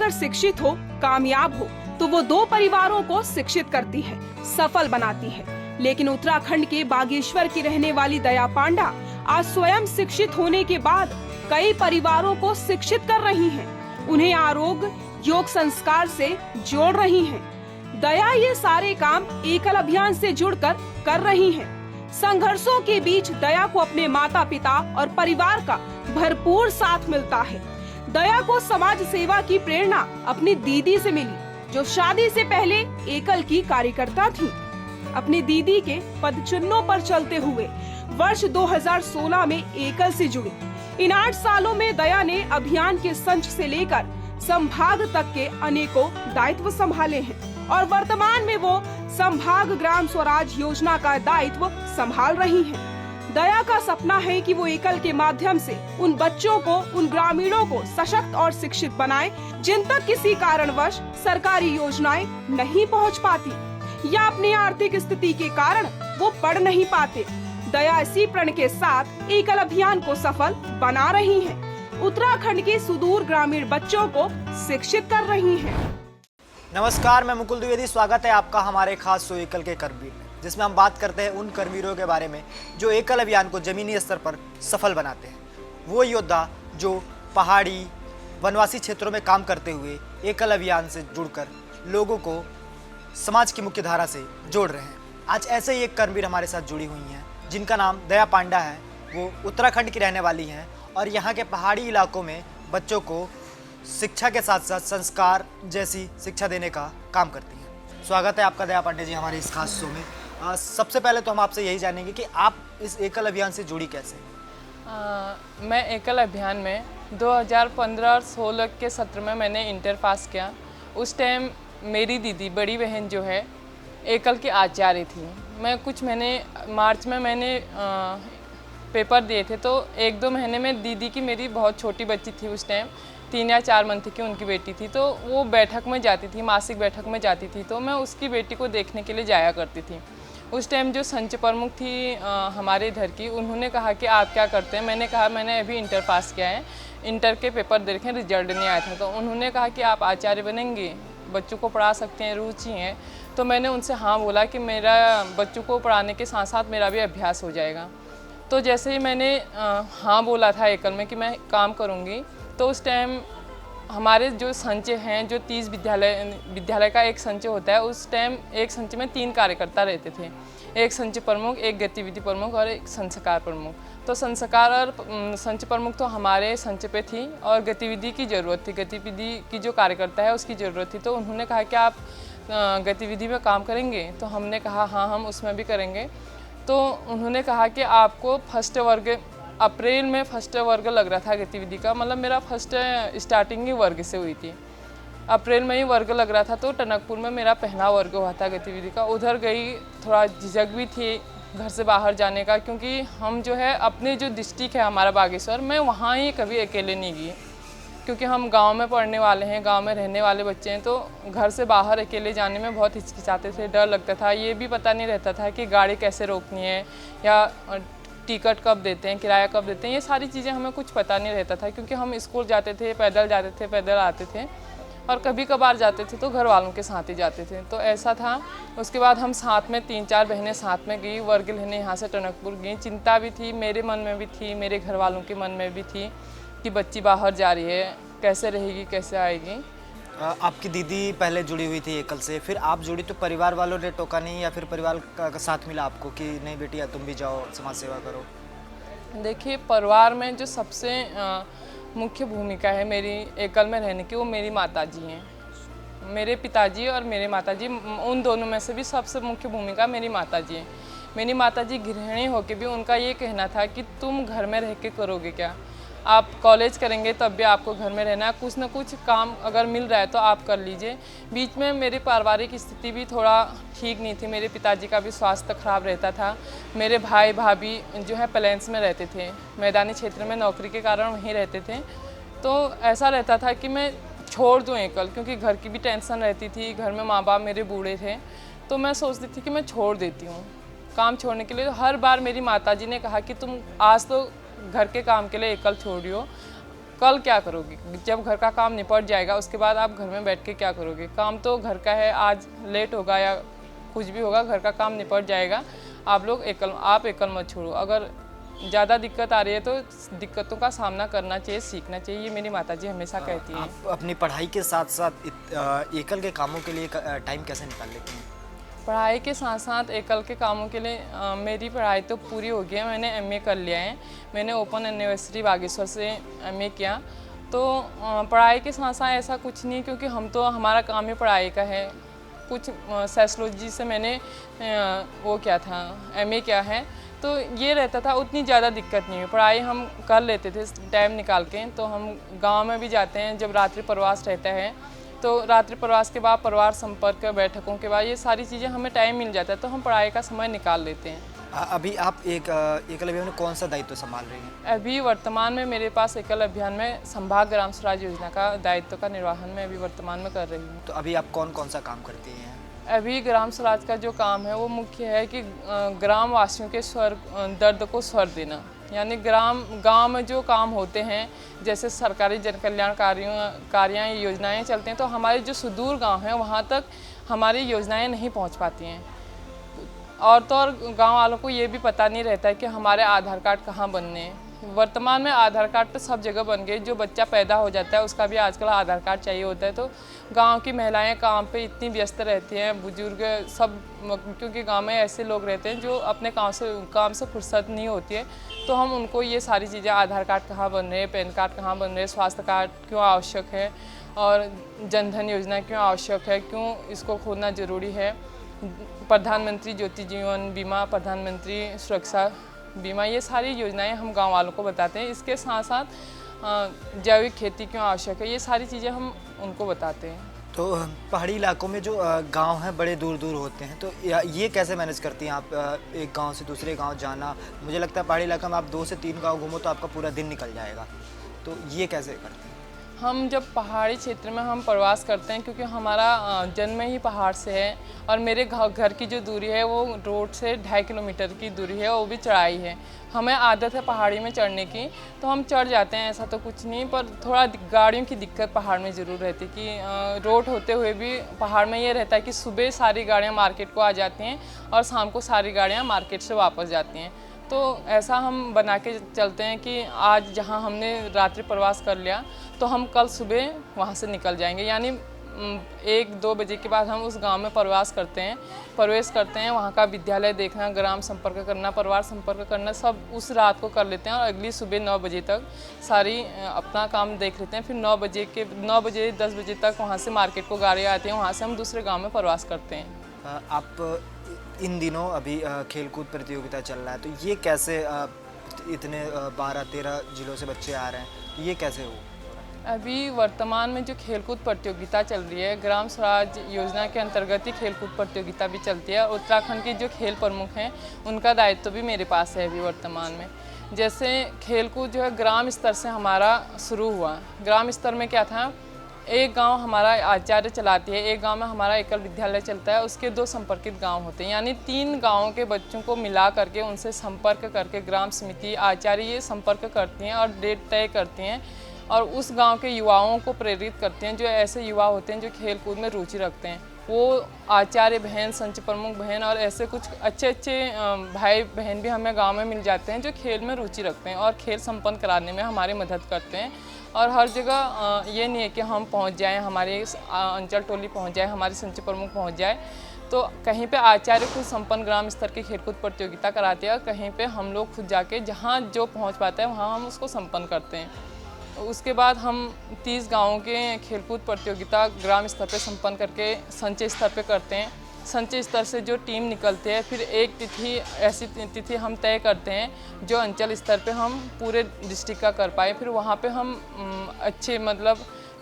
अगर शिक्षित हो, कामयाब हो, तो वो 2 परिवारों को शिक्षित करती है, सफल बनाती है। लेकिन उत्तराखंड के बागेश्वर की रहने वाली दया पांडा आज स्वयं शिक्षित होने के बाद कई परिवारों को शिक्षित कर रही हैं। उन्हें आरोग्य योग संस्कार से जोड़ रही हैं। दया ये सारे काम एकल अभियान से जुड़कर कर रही हैं। संघर्षों के बीच दया को अपने माता पिता और परिवार का भरपूर साथ मिलता है। दया को समाज सेवा की प्रेरणा अपनी दीदी से मिली, जो शादी से पहले एकल की कार्यकर्ता थी। अपनी दीदी के पदचिन्हों पर चलते हुए वर्ष 2016 में एकल से जुड़ी। इन 8 सालों में दया ने अभियान के संच से लेकर संभाग तक के अनेकों दायित्व संभाले हैं और वर्तमान में वो संभाग ग्राम स्वराज योजना का दायित्व संभाल रही हैं। दया का सपना है कि वो एकल के माध्यम से उन बच्चों को, उन ग्रामीणों को सशक्त और शिक्षित बनाए जिन तक किसी कारणवश सरकारी योजनाएं नहीं पहुंच पाती या अपनी आर्थिक स्थिति के कारण वो पढ़ नहीं पाते। दया इसी प्रण के साथ एकल अभियान को सफल बना रही है। उत्तराखंड के सुदूर ग्रामीण बच्चों को शिक्षित कर रही हैं। नमस्कार, मैं मुकुल द्विवेदी। स्वागत है आपका हमारे खास शो एकल के करवीर में, जिसमें हम बात करते हैं उन करवीरों के बारे में जो एकल अभियान को जमीनी स्तर पर सफल बनाते हैं। वो योद्धा जो पहाड़ी वनवासी क्षेत्रों में काम करते हुए एकल अभियान से जुड़कर लोगों को समाज की मुख्य धारा से जोड़ रहे हैं। आज ऐसे ही एक करवीर हमारे साथ जुड़ी हुई हैं, जिनका नाम दया पांडा है। वो उत्तराखंड की रहने वाली हैं और यहाँ के पहाड़ी इलाकों में बच्चों को शिक्षा के साथ साथ संस्कार जैसी शिक्षा देने का काम करती हैं। स्वागत है आपका दया पांडे जी हमारे इस खास शो में। सबसे पहले तो हम आपसे यही जानेंगे कि आप इस एकल अभियान से जुड़ी कैसे? मैं एकल अभियान में 2015 और 16 के सत्र में मैंने इंटर पास किया। उस टाइम मेरी दीदी, बड़ी बहन जो है, एकल की आचार्य थी। मैं कुछ महीने मार्च में मैंने पेपर दिए थे, तो 1-2 महीने में दीदी की, मेरी बहुत छोटी बच्ची थी उस टाइम, 3 या 4 मंथ की उनकी बेटी थी, तो वो बैठक में जाती थी, मासिक बैठक में जाती थी, तो मैं उसकी बेटी को देखने के लिए जाया करती थी। उस टाइम जो संच प्रमुख थी हमारे इधर की, उन्होंने कहा कि आप क्या करते हैं? मैंने कहा मैंने अभी इंटर पास किया है, इंटर के पेपर देखें, रिजल्ट नहीं आया था। तो उन्होंने कहा कि आप आचार्य बनेंगे, बच्चों को पढ़ा सकते हैं, रुचि है। तो मैंने उनसे हाँ बोला कि मेरा बच्चों को पढ़ाने के साथ साथ मेरा भी अभ्यास हो जाएगा। तो जैसे ही मैंने हाँ बोला था एकल में कि मैं काम करूँगी, तो उस टाइम हमारे जो संच हैं, जो 30 विद्यालय का एक संच होता है, उस टाइम एक संच में 3 कार्यकर्ता रहते थे, एक संच प्रमुख, एक गतिविधि प्रमुख और एक संस्कार प्रमुख। तो संस्कार और संच प्रमुख तो हमारे संच पे थी और गतिविधि की ज़रूरत थी, गतिविधि की जो कार्यकर्ता है उसकी ज़रूरत थी। तो उन्होंने कहा कि आप गतिविधि में काम करेंगे? तो हमने कहा हाँ, हम उसमें भी करेंगे। तो उन्होंने कहा कि आपको फर्स्ट वर्ग, अप्रैल में फर्स्ट वर्ग लग रहा था गतिविधि का, मतलब मेरा फर्स्ट स्टार्टिंग ही वर्ग से हुई थी, अप्रैल में ही वर्ग लग रहा था। तो टनकपुर में मेरा पहला वर्ग हुआ था गतिविधि का। उधर गई, थोड़ा झिझक भी थी घर से बाहर जाने का, क्योंकि हम जो है अपने जो डिस्ट्रिक्ट है हमारा बागेश्वर, मैं वहाँ ही कभी अकेले नहीं गई, क्योंकि हम गांव में पढ़ने वाले हैं, गांव में रहने वाले बच्चे हैं। तो घर से बाहर अकेले जाने में बहुत हिचकिचाते थे, डर लगता था। ये भी पता नहीं रहता था कि गाड़ी कैसे रोकनी है या टिकट कब देते हैं, किराया कब देते हैं, ये सारी चीज़ें हमें कुछ पता नहीं रहता था, क्योंकि हम स्कूल जाते थे, पैदल जाते थे, पैदल आते थे, और कभी कभार जाते थे तो घर वालों के साथ ही जाते थे। तो ऐसा था। उसके बाद हम साथ में 3-4 बहनें साथ में गई वर्ग लेने, यहाँ से टनकपुर गई। चिंता भी थी, मेरे मन में भी थी, मेरे घर वालों के मन में भी थी कि बच्ची बाहर जा रही है, कैसे रहेगी, कैसे आएगी। आपकी दीदी पहले जुड़ी हुई थी एकल से, फिर आप जुड़ी, तो परिवार वालों ने टोका नहीं या फिर परिवार का साथ मिला आपको कि नहीं बेटी तुम भी जाओ, समाज सेवा करो? देखिए, परिवार में जो सबसे मुख्य भूमिका है मेरी एकल में रहने की, वो मेरी माताजी हैं। मेरे पिताजी और मेरे माताजी, उन दोनों में से भी सबसे मुख्य भूमिका मेरी माताजी है। मेरी माताजी गृहिणी होकर भी उनका ये कहना था कि तुम घर में रह के करोगे क्या? आप कॉलेज करेंगे तब भी आपको घर में रहना है, कुछ ना कुछ काम अगर मिल रहा है तो आप कर लीजिए। बीच में मेरी पारिवारिक स्थिति भी थोड़ा ठीक नहीं थी, मेरे पिताजी का भी स्वास्थ्य खराब रहता था। मेरे भाई भाभी जो है प्लेन्स में रहते थे, मैदानी क्षेत्र में नौकरी के कारण वहीं रहते थे। तो ऐसा रहता था कि मैं छोड़ दूँ एकल, क्योंकि घर की भी टेंशन रहती थी, घर में माँ बाप मेरे बूढ़े थे। तो मैं सोचती थी कि मैं छोड़ देती हूँ काम छोड़ने के लिए। तो हर बार मेरी माताजी ने कहा कि तुम आज तो घर के काम के लिए एकल छोड़ियो, कल क्या करोगे? जब घर का काम निपट जाएगा उसके बाद आप घर में बैठ के क्या करोगे? काम तो घर का है, आज लेट होगा या कुछ भी होगा, घर का काम निपट जाएगा। आप एकल मत छोड़ो। अगर ज़्यादा दिक्कत आ रही है तो दिक्कतों का सामना करना चाहिए, सीखना चाहिए। ये मेरी माताजी हमेशा कहती हैं। आप अपनी पढ़ाई के साथ साथ एकल के कामों के लिए टाइम कैसे निकाल लेते हैं? पढ़ाई के साथ साथ एकल के कामों के लिए मेरी पढ़ाई तो पूरी हो गई है। मैंने एमए कर लिया है। मैंने ओपन यूनिवर्सिटी बागेश्वर से एमए किया। तो पढ़ाई के साथ साथ ऐसा कुछ नहीं, क्योंकि हमारा काम ही पढ़ाई का है। कुछ साइकोलॉजी से मैंने वो क्या था, एमए किया है। तो ये रहता था, उतनी ज़्यादा दिक्कत नहीं हुई। पढ़ाई हम कर लेते थे टाइम निकाल के। तो हम गांव में भी जाते हैं जब रात्रि प्रवास रहता है, तो रात्रि प्रवास के बाद परिवार संपर्क बैठकों के बाद ये सारी चीज़ें हमें टाइम मिल जाता है, तो हम पढ़ाई का समय निकाल लेते हैं। अभी आप एकल अभियान में कौन सा दायित्व संभाल रही हैं? अभी वर्तमान में मेरे पास एकल अभियान में संभाग ग्राम स्वराज योजना का दायित्व का निर्वहन मैं अभी वर्तमान में कर रही हूँ। तो अभी आप कौन कौन सा काम करती हैं? अभी ग्राम स्वराज का जो काम है वो मुख्य है कि ग्राम वासियों के दर्द को स्वर देना। यानी गांव में जो काम होते हैं, जैसे सरकारी जन कल्याण कार्यां योजनाएं चलते हैं, तो हमारे जो सुदूर गांव हैं वहां तक हमारी योजनाएं नहीं पहुंच पाती हैं। और तो और गांव वालों को ये भी पता नहीं रहता है कि हमारे आधार कार्ड कहाँ बनने हैं। वर्तमान में आधार कार्ड तो सब जगह बन गए। जो बच्चा पैदा हो जाता है उसका भी आजकल आधार कार्ड चाहिए होता है। तो गांव की महिलाएं काम पे इतनी व्यस्त रहती हैं, बुजुर्ग सब, क्योंकि गांव में ऐसे लोग रहते हैं जो अपने काम से फुर्सत नहीं होती है। तो हम उनको ये सारी चीज़ें, आधार कार्ड कहाँ बन रहे हैं, पैन कार्ड कहाँ बन रहे हैं, स्वास्थ्य कार्ड क्यों आवश्यक है और जनधन योजना क्यों आवश्यक है, क्यों इसको खोलना ज़रूरी है, प्रधानमंत्री ज्योति जीवन बीमा, प्रधानमंत्री सुरक्षा बीमा, ये सारी योजनाएं हम गांव वालों को बताते हैं। इसके साथ साथ जैविक खेती क्यों आवश्यक है, ये सारी चीज़ें हम उनको बताते हैं। तो पहाड़ी इलाकों में जो गांव हैं बड़े दूर दूर होते हैं, तो ये कैसे मैनेज करती हैं आप? एक गांव से दूसरे गांव जाना, मुझे लगता है पहाड़ी इलाका में आप 2 से 3 गांव घूमो तो आपका पूरा दिन निकल जाएगा। तो ये कैसे करते हैं? हम जब पहाड़ी क्षेत्र में हम प्रवास करते हैं, क्योंकि हमारा जन्म ही पहाड़ से है और मेरे घर की जो दूरी है वो रोड से 2.5 किलोमीटर की दूरी है, वो भी चढ़ाई है। हमें आदत है पहाड़ी में चढ़ने की, तो हम चढ़ जाते हैं, ऐसा तो कुछ नहीं। पर थोड़ा गाड़ियों की दिक्कत पहाड़ में ज़रूर रहती है कि रोड होते हुए भी पहाड़ में ये रहता है कि सुबह सारी गाड़ियाँ मार्केट को आ जाती हैं और शाम को सारी गाड़ियाँ मार्केट से वापस जाती हैं। तो ऐसा हम बना के चलते हैं कि आज जहाँ हमने रात्रि प्रवास कर लिया तो हम कल सुबह वहाँ से निकल जाएंगे। यानी 1-2 बजे के बाद हम उस गांव में प्रवेश करते हैं। वहाँ का विद्यालय देखना, ग्राम संपर्क करना, परिवार संपर्क करना, सब उस रात को कर लेते हैं और अगली सुबह 9 बजे तक सारी अपना काम देख लेते हैं। फिर 9 बजे 10 बजे तक वहाँ से मार्केट को गाड़ी आती है, वहाँ से हम दूसरे गाँव में प्रवास करते हैं। आप इन दिनों अभी खेलकूद प्रतियोगिता चल रहा है, तो ये कैसे इतने 12-13 जिलों से बच्चे आ रहे हैं, ये कैसे हो? अभी वर्तमान में जो खेलकूद प्रतियोगिता चल रही है, ग्राम स्वराज योजना के अंतर्गत ही खेलकूद प्रतियोगिता भी चलती है। उत्तराखंड के जो खेल प्रमुख हैं उनका दायित्व भी मेरे पास है अभी वर्तमान में। जैसे खेलकूद जो है ग्राम स्तर से हमारा शुरू हुआ। ग्राम स्तर में क्या था, एक गांव हमारा आचार्य चलाती है, एक गांव में हमारा एकल विद्यालय चलता है, उसके 2 संपर्कित गांव होते हैं। यानी 3 गांवों के बच्चों को मिला करके उनसे संपर्क करके ग्राम समिति, आचार्य ये संपर्क करती हैं और डेट तय करती हैं और उस गांव के युवाओं को प्रेरित करते हैं। जो ऐसे युवा होते हैं जो खेल कूद में रुचि रखते हैं, वो आचार्य बहन, संच प्रमुख बहन और ऐसे कुछ अच्छे भाई बहन भी हमें गांव में मिल जाते हैं जो खेल में रुचि रखते हैं और खेल संपन्न कराने में हमारी मदद करते हैं। और हर जगह ये नहीं है कि हम पहुंच जाएं, हमारे अंचल टोली पहुंच जाए, हमारे संच प्रमुख पहुंच जाए। तो कहीं पे आचार्य खुद संपन्न ग्राम स्तर की खेलकूद प्रतियोगिता कराते हैं, कहीं पे हम लोग खुद जाके जहाँ जो पहुँच पाते हैं वहाँ हम उसको संपन्न करते हैं। उसके बाद हम 30 गाँवों के खेलकूद प्रतियोगिता ग्राम स्तर पे संपन्न करके संचय स्तर पे करते हैं। संचय स्तर से जो टीम निकलती है, फिर एक ऐसी तिथि हम तय करते हैं जो अंचल स्तर पे हम पूरे डिस्ट्रिक्ट का कर पाए। फिर वहाँ पे हम अच्छे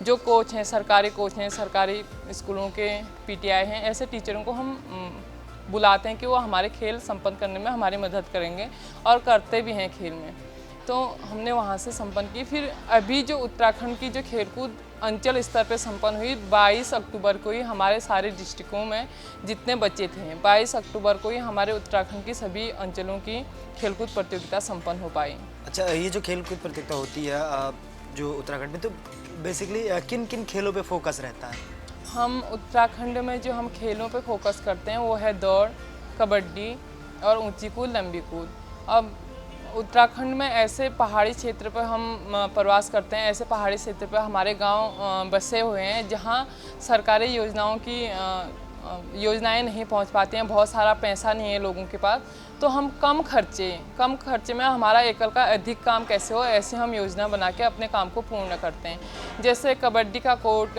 जो कोच हैं, सरकारी कोच हैं, सरकारी स्कूलों के पीटीआई हैं, ऐसे टीचरों को हम बुलाते हैं कि वो हमारे खेल संपन्न करने में हमारी मदद करेंगे और करते भी हैं खेल में। तो हमने वहाँ से संपन्न की। फिर अभी जो उत्तराखंड की जो खेलकूद अंचल स्तर पे संपन्न हुई, 22 अक्टूबर को ही हमारे सारे डिस्ट्रिक्टों में जितने बच्चे थे, 22 अक्टूबर को ही हमारे उत्तराखंड की सभी अंचलों की खेलकूद प्रतियोगिता संपन्न हो पाई। अच्छा, ये जो खेलकूद प्रतियोगिता होती है, जो उत्तराखंड में, तो बेसिकली किन किन खेलों पे फोकस रहता है? हम उत्तराखंड में जो हम खेलों पे फोकस करते हैं वो है दौड़, कबड्डी और ऊंची कूद, लंबी कूद। अब उत्तराखंड में ऐसे पहाड़ी क्षेत्र पर हम प्रवास करते हैं, ऐसे पहाड़ी क्षेत्र पर हमारे गांव बसे हुए हैं जहां सरकारी योजनाओं की योजनाएं नहीं पहुंच पाती हैं, बहुत सारा पैसा नहीं है लोगों के पास। तो हम कम खर्चे में हमारा एकल का अधिक काम कैसे हो, ऐसे हम योजना बना के अपने काम को पूर्ण करते हैं। जैसे कबड्डी का कोर्ट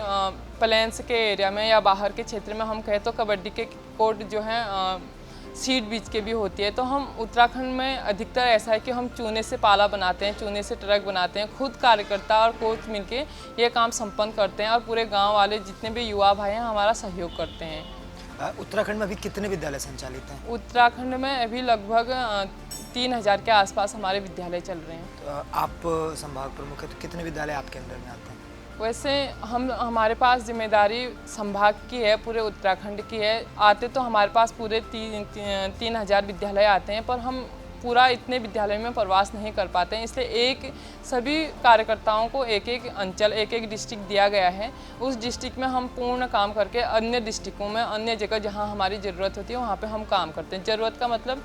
प्लेन्स के एरिया में या बाहर के क्षेत्र में हम कहें तो कबड्डी के कोर्ट जो हैं सीट बीच के भी होती है। तो हम उत्तराखंड में अधिकतर ऐसा है कि हम चूने से पाला बनाते हैं, चूने से ट्रक बनाते हैं, खुद कार्यकर्ता और कोच मिलके ये काम संपन्न करते हैं और पूरे गांव वाले जितने भी युवा भाई हैं हमारा सहयोग करते हैं। उत्तराखंड में अभी कितने विद्यालय संचालित हैं? उत्तराखंड में अभी लगभग 3000 के आसपास हमारे विद्यालय चल रहे हैं। तो आप संभाग प्रमुख हैं, तो कितने विद्यालय आपके अंदर में आते हैं? वैसे हमारे पास जिम्मेदारी संभाग की है, पूरे उत्तराखंड की है। आते तो हमारे पास पूरे 3000 विद्यालय आते हैं, पर हम पूरा इतने विद्यालय में प्रवास नहीं कर पाते हैं। इसलिए सभी कार्यकर्ताओं को एक एक अंचल, एक एक डिस्ट्रिक्ट दिया गया है। उस डिस्ट्रिक्ट में हम पूर्ण काम करके अन्य डिस्ट्रिक्टों में, अन्य जगह जहाँ हमारी ज़रूरत होती है वहाँ पे हम काम करते हैं। ज़रूरत का मतलब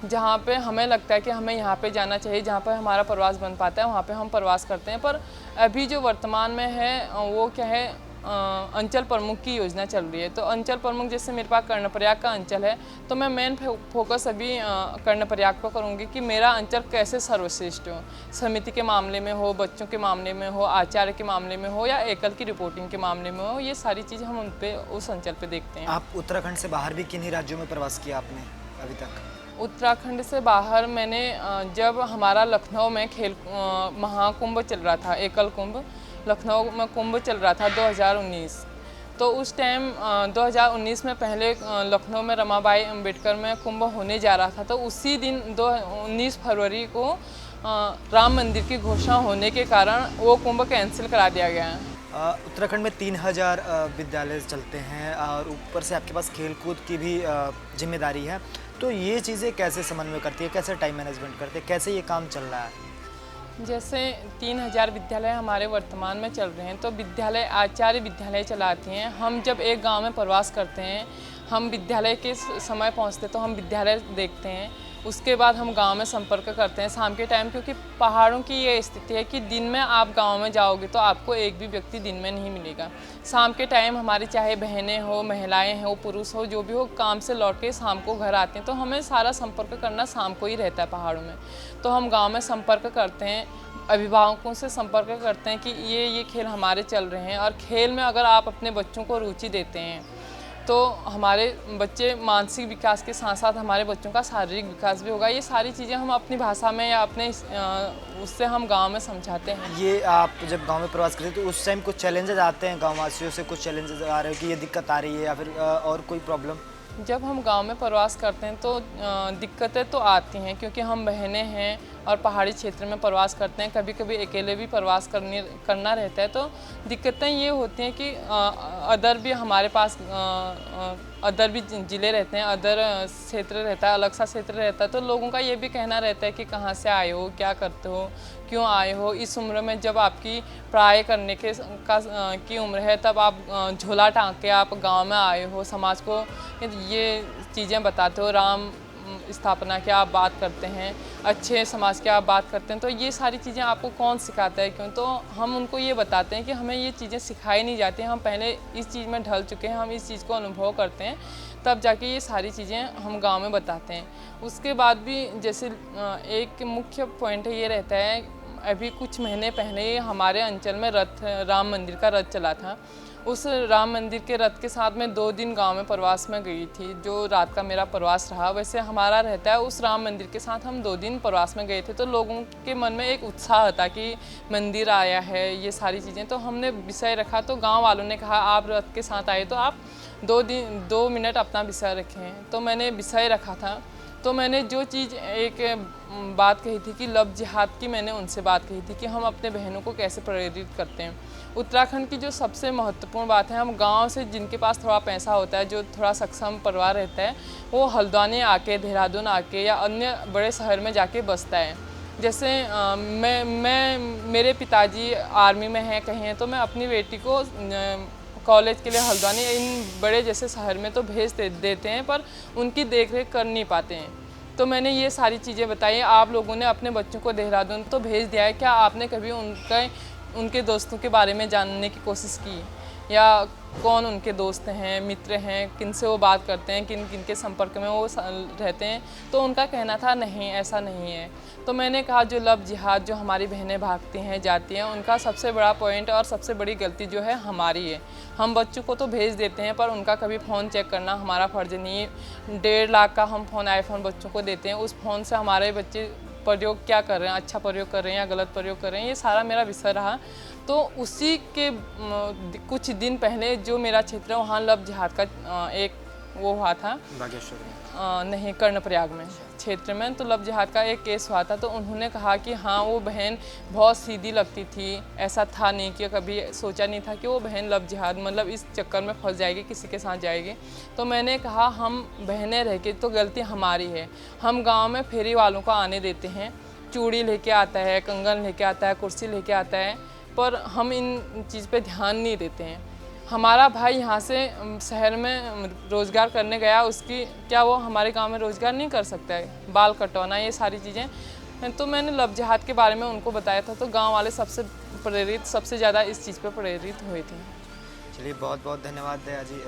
जहाँ पे हमें लगता है कि हमें यहाँ पे जाना चाहिए, जहाँ पर हमारा प्रवास बन पाता है वहाँ पे हम प्रवास करते हैं। पर अभी जो वर्तमान में है वो क्या है, अंचल प्रमुख की योजना चल रही है। तो अंचल प्रमुख जैसे मेरे पास कर्णप्रयाग का अंचल है, तो मैं मेन फोकस अभी कर्णप्रयाग पर करूँगी कि मेरा अंचल कैसे सर्वश्रेष्ठ हो, समिति के मामले में हो, बच्चों के मामले में हो, आचार्य के मामले में हो या एकल की रिपोर्टिंग के मामले में हो। ये सारी चीज़ें हम उन पे उस अंचल पे देखते हैं। आप उत्तराखंड से बाहर भी किन्हीं राज्यों में प्रवास किया आपने अभी तक? उत्तराखंड से बाहर मैंने जब हमारा लखनऊ में खेल महाकुंभ चल रहा था, एकल कुंभ, लखनऊ में कुंभ चल रहा था 2019। तो उस टाइम 2019 में पहले लखनऊ में रमाबाई अंबेडकर में कुंभ होने जा रहा था। तो उसी दिन 19 फरवरी को राम मंदिर की घोषणा होने के कारण वो कुंभ कैंसिल करा दिया गया। उत्तराखंड में 3000 विद्यालय चलते हैं और ऊपर से आपके पास खेलकूद की भी जिम्मेदारी है। तो ये चीज़ें कैसे समन्वय करती है, कैसे टाइम मैनेजमेंट करते हैं, कैसे ये काम चल रहा है? जैसे 3000 विद्यालय हमारे वर्तमान में चल रहे हैं, तो विद्यालय आचार्य विद्यालय चलाती हैं। हम जब एक गांव में प्रवास करते हैं, हम विद्यालय के समय पहुंचते तो हम विद्यालय देखते हैं, उसके बाद हम गांव में संपर्क करते हैं शाम के टाइम। क्योंकि पहाड़ों की ये स्थिति है कि दिन में आप गांव में जाओगे तो आपको एक भी व्यक्ति दिन में नहीं मिलेगा। शाम के टाइम हमारी चाहे बहनें हो, महिलाएं हो, पुरुष हो, जो भी हो, काम से लौट के शाम को घर आते हैं। तो हमें सारा संपर्क करना शाम को ही रहता है पहाड़ों में। तो हम गाँव में संपर्क करते हैं, अभिभावकों से संपर्क करते हैं कि ये खेल हमारे चल रहे हैं। और खेल में अगर आप अपने बच्चों को रुचि देते हैं तो हमारे बच्चे मानसिक विकास के साथ साथ हमारे बच्चों का शारीरिक विकास भी होगा। ये सारी चीज़ें हम अपनी भाषा में या अपने उससे हम गांव में समझाते हैं। ये आप जब गांव में प्रवास करते हैं तो उस टाइम कुछ चैलेंजेस आते हैं, गाँव वासियों से कुछ चैलेंजेस आ रहे हैं कि ये दिक्कत आ रही है या फिर और कोई प्रॉब्लम? जब हम गांव में प्रवास करते हैं तो दिक्कतें तो आती हैं, क्योंकि हम बहनें हैं और पहाड़ी क्षेत्र में प्रवास करते हैं। कभी कभी अकेले भी प्रवास करना रहता है। तो दिक्कतें ये होती हैं कि अदर भी हमारे पास अदर भी ज़िले रहते हैं, अदर क्षेत्र रहता है, अलग सा क्षेत्र रहता है। तो लोगों का ये भी कहना रहता है कि कहाँ से आए हो, क्या करते हो, क्यों आए हो। इस उम्र में जब आपकी पढ़ाई करने की उम्र है, तब आप झोला टांग के आप गांव में आए हो, समाज को ये चीज़ें बताते हो, राम स्थापना की आप बात करते हैं, अच्छे समाज की आप बात करते हैं। तो ये सारी चीज़ें आपको कौन सिखाता है, क्यों? तो हम उनको ये बताते हैं कि हमें ये चीज़ें सिखाई नहीं जाती, हम पहले इस चीज़ में ढल चुके हैं, हम इस चीज़ को अनुभव करते हैं, तब जाके ये सारी चीज़ें हम गांव में बताते हैं। उसके बाद भी जैसे एक मुख्य पॉइंट ये रहता है, अभी कुछ महीने पहले ही हमारे अंचल में राम मंदिर का रथ चला था। उस राम मंदिर के रथ के साथ मैं 2 दिन गांव में प्रवास में गई थी, जो रात का मेरा प्रवास रहा। वैसे हमारा रहता है उस राम मंदिर के साथ हम 2 दिन प्रवास में गए थे। तो लोगों के मन में एक उत्साह था कि मंदिर आया है, ये सारी चीज़ें। तो हमने विषय रखा, तो गांव वालों ने कहा आप रथ के साथ आए तो आप 2 मिनट अपना विषय रखें। तो मैंने विषय रखा था। तो मैंने जो चीज़ एक बात कही थी कि लव जिहाद की, मैंने उनसे बात कही थी कि हम अपने बहनों को कैसे प्रेरित करते हैं। उत्तराखंड की जो सबसे महत्वपूर्ण बात है, हम गांव से जिनके पास थोड़ा पैसा होता है, जो थोड़ा सक्षम परिवार रहता है, वो हल्द्वानी आके, देहरादून आके या अन्य बड़े शहर में जाके बसता है। जैसे मैं मेरे पिताजी आर्मी में हैं कहीं हैं, तो मैं अपनी बेटी को कॉलेज के लिए हल्द्वानी इन बड़े जैसे शहर में तो भेज देते हैं, पर उनकी देख रेख कर नहीं पाते हैं। तो मैंने ये सारी चीज़ें बताई। आप लोगों ने अपने बच्चों को देहरादून तो भेज दिया है, क्या आपने कभी उनके दोस्तों के बारे में जानने की कोशिश की, या कौन उनके दोस्त हैं, मित्र हैं, किन से वो बात करते हैं, किन किन के संपर्क में वो रहते हैं? तो उनका कहना था नहीं, ऐसा नहीं है। तो मैंने कहा जो लव जिहाद जो हमारी बहनें भागती हैं जाती हैं, उनका सबसे बड़ा पॉइंट और सबसे बड़ी गलती जो है हमारी है। हम बच्चों को तो भेज देते हैं, पर उनका कभी फ़ोन चेक करना हमारा फ़र्ज़ नहीं है। 1.5 लाख का हम फ़ोन आईफोन बच्चों को देते हैं, उस फ़ोन से हमारे बच्चे प्रयोग क्या कर रहे हैं, अच्छा प्रयोग कर रहे हैं या गलत प्रयोग कर रहे हैं, ये सारा मेरा विषय रहा। तो उसी के कुछ दिन पहले जो मेरा क्षेत्र है वहाँ लव जिहाद का एक वो हुआ था, बागेश्वर में नहीं, कर्णप्रयाग में क्षेत्र में। तो लव जिहाद का एक केस हुआ था। तो उन्होंने कहा कि हाँ वो बहन बहुत सीधी लगती थी, ऐसा था नहीं कि कभी सोचा नहीं था कि वो बहन लव जिहाद मतलब इस चक्कर में फंस जाएगी, किसी के साथ जाएगी। तो मैंने कहा हम बहनें रह के तो गलती हमारी है। हम गांव में फेरी वालों को आने देते हैं, चूड़ी लेके आता है, कंगन लेके आता है, कुर्सी लेके आता है, पर हम इन चीज़ पे ध्यान नहीं देते हैं। हमारा भाई यहाँ से शहर में रोज़गार करने गया, उसकी क्या वो हमारे गांव में रोज़गार नहीं कर सकता है? बाल कटवाना, ये सारी चीज़ें। तो मैंने लव जिहाद के बारे में उनको बताया था, तो गांव वाले सबसे ज़्यादा इस चीज़ पे प्रेरित हुए थे। चलिए, बहुत बहुत धन्यवाद दया जी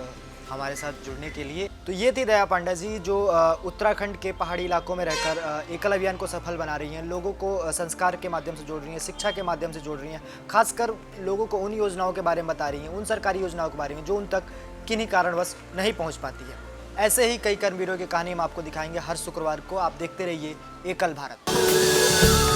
हमारे साथ जुड़ने के लिए। तो ये थी दया पांडा जी जो उत्तराखंड के पहाड़ी इलाकों में रहकर एकल अभियान को सफल बना रही हैं, लोगों को संस्कार के माध्यम से जोड़ रही हैं, शिक्षा के माध्यम से जोड़ रही हैं, खासकर लोगों को उन योजनाओं के बारे में बता रही हैं, उन सरकारी योजनाओं के बारे में जो उन तक किन्हीं कारणवश नहीं पहुंच पाती है। ऐसे ही कई कर्मवीरों की कहानी हम आपको दिखाएंगे हर शुक्रवार को। आप देखते रहिए एकल भारत।